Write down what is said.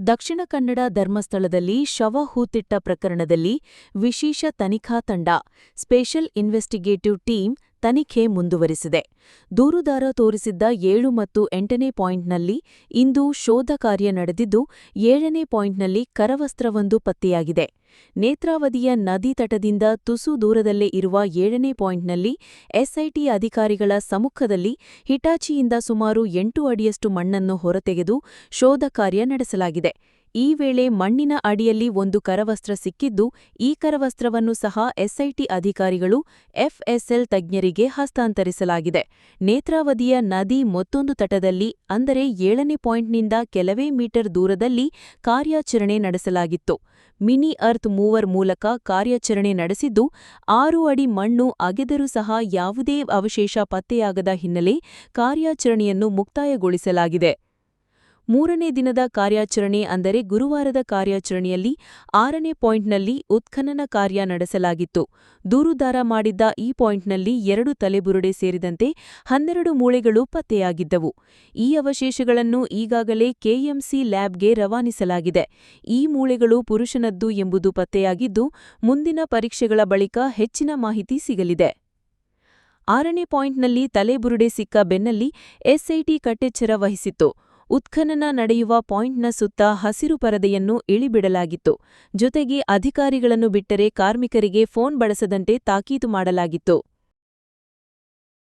ದಕ್ಷಿಣ ಕನ್ನಡ ಧರ್ಮಸ್ಥಳದಲ್ಲಿ ಶವ ಹೂತಿಟ್ಟ ಪ್ರಕರಣದಲ್ಲಿ ವಿಶೇಷ ತನಿಖಾ ತಂಡ ಸ್ಪೆಷಲ್ ಇನ್ವೆಸ್ಟಿಗೇಟಿವ್ ಟೀಮ್ ತನಿಖೆ ಮುಂದುವರಿಸಿದೆ. ದೂರುದಾರ ತೋರಿಸಿದ್ದ 7 ಮತ್ತು 8ನೇ ಪಾಯಿಂಟ್ನಲ್ಲಿ ಇಂದು ಶೋಧ ಕಾರ್ಯ ನಡೆದಿದ್ದು, 7ನೇ ಪಾಯಿಂಟ್ನಲ್ಲಿ ಕರವಸ್ತ್ರವೊಂದು ಪತ್ತೆಯಾಗಿದೆ. ನೇತ್ರಾವತಿಯ ನದಿ ತಟದಿಂದ ತುಸು ದೂರದಲ್ಲೇ ಇರುವ 7ನೇ ಪಾಯಿಂಟ್ನಲ್ಲಿ ಎಸ್ಐಟಿ ಅಧಿಕಾರಿಗಳ ಸಮ್ಮುಖದಲ್ಲಿ ಹಿಟಾಚಿಯಿಂದ ಸುಮಾರು 8 ಅಡಿಯಷ್ಟು ಮಣ್ಣನ್ನು ಹೊರತೆಗೆದು ಶೋಧ ಕಾರ್ಯ ನಡೆಸಲಾಗಿದೆ. ಈ ವೇಳೆ ಮಣ್ಣಿನ ಅಡಿಯಲ್ಲಿ ಒಂದು ಕರವಸ್ತ್ರ ಸಿಕ್ಕಿದ್ದು, ಈ ಕರವಸ್ತ್ರವನ್ನು ಸಹ ಎಸ್ಐಟಿ ಅಧಿಕಾರಿಗಳು ಎಫ್ಎಸ್ಎಲ್ ತಜ್ಞರಿಗೆ ಹಸ್ತಾಂತರಿಸಲಾಗಿದೆ. ನೇತ್ರಾವತಿಯ ನದಿ ಮತ್ತೊಂದು ತಟದಲ್ಲಿ, ಅಂದರೆ 7ನೇ ಪಾಯಿಂಟ್ನಿಂದ ಕೆಲವೇ ಮೀಟರ್ ದೂರದಲ್ಲಿ ಕಾರ್ಯಾಚರಣೆ ನಡೆಸಲಾಗಿತ್ತು. ಮಿನಿ ಅರ್ತ್ ಮೂವರ್ ಮೂಲಕ ಕಾರ್ಯಾಚರಣೆ ನಡೆಸಿದ್ದು, 6 ಅಡಿ ಮಣ್ಣು ಅಗೆದರೂ ಸಹ ಯಾವುದೇ ಅವಶೇಷ ಪತ್ತೆಯಾಗದ ಹಿನ್ನೆಲೆ ಕಾರ್ಯಾಚರಣೆಯನ್ನು ಮುಕ್ತಾಯಗೊಳಿಸಲಾಗಿದೆ. 3ನೇ ದಿನದ ಕಾರ್ಯಾಚರಣೆ ಅಂದರೆ ಗುರುವಾರದ ಕಾರ್ಯಾಚರಣೆಯಲ್ಲಿ 6ನೇ ಪಾಯಿಂಟ್ನಲ್ಲಿ ಉತ್ಖನನ ಕಾರ್ಯ ನಡೆಸಲಾಗಿತ್ತು. ದೂರುದಾರ ಮಾಡಿದ್ದ ಈ ಪಾಯಿಂಟ್ನಲ್ಲಿ 2 ತಲೆಬುರುಡೆ ಸೇರಿದಂತೆ 12 ಮೂಳೆಗಳು ಪತ್ತೆಯಾಗಿದ್ದವು. ಈ ಅವಶೇಷಗಳನ್ನು ಈಗಾಗಲೇ ಕೆಎಂಸಿ ಲ್ಯಾಬ್ಗೆ ರವಾನಿಸಲಾಗಿದೆ. ಈ ಮೂಳೆಗಳು ಪುರುಷನದ್ದು ಎಂಬುದು ಪತ್ತೆಯಾಗಿದ್ದು, ಮುಂದಿನ ಪರೀಕ್ಷೆಗಳ ಬಳಿಕ ಹೆಚ್ಚಿನ ಮಾಹಿತಿ ಸಿಗಲಿದೆ. 6ನೇ ಪಾಯಿಂಟ್ನಲ್ಲಿ ತಲೆಬುರುಡೆ ಸಿಕ್ಕ ಬೆನ್ನಲ್ಲಿ ಎಸ್ಐಟಿ ಕಟ್ಟೆಚ್ಚರ ವಹಿಸಿತ್ತು. ಉತ್ಖನನ ನಡೆಯುವ ಪಾಯಿಂಟ್ನ ಸುತ್ತ ಹಸಿರು ಪರದೆಯನ್ನು ಇಳಿಬಿಡಲಾಗಿತ್ತು. ಜೊತೆಗೆ ಅಧಿಕಾರಿಗಳನ್ನು ಬಿಟ್ಟರೆ ಕಾರ್ಮಿಕರಿಗೆ ಫೋನ್ ಬಳಸದಂತೆ ತಾಕೀತು ಮಾಡಲಾಗಿತ್ತು.